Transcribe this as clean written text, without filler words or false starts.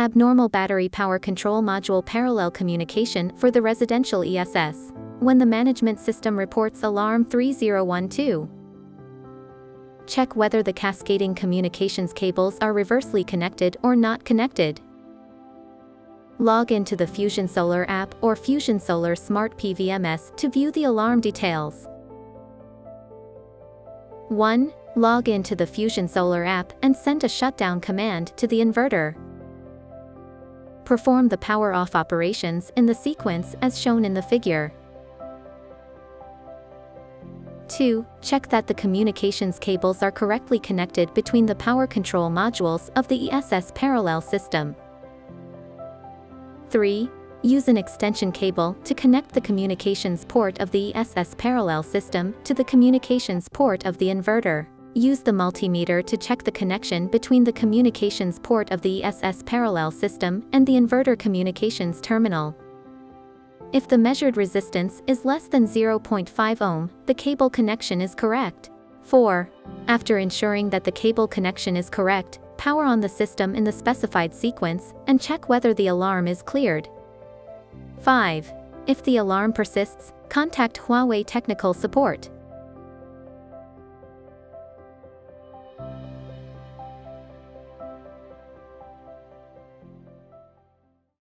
Abnormal battery power control module parallel communication for the residential ESS. When the management system reports alarm 3012. Check whether the cascading communications cables are reversely connected or not connected. Log into the Fusion Solar app or Fusion Solar Smart PVMS to view the alarm details. 1. Log into the Fusion Solar app and send a shutdown command to the inverter. Perform the power off operations in the sequence as shown in the figure. 2. Check that the communications cables are correctly connected between the power control modules of the ESS parallel system. 3. Use an extension cable to connect the communications port of the ESS parallel system to the communications port of the inverter. Use the multimeter to check the connection between the communications port of the ESS parallel system and the inverter communications terminal. If the measured resistance is less than 0.5 ohm, the cable connection is correct. 4. After ensuring that the cable connection is correct, power on the system in the specified sequence and check whether the alarm is cleared. 5. If the alarm persists, contact Huawei technical support.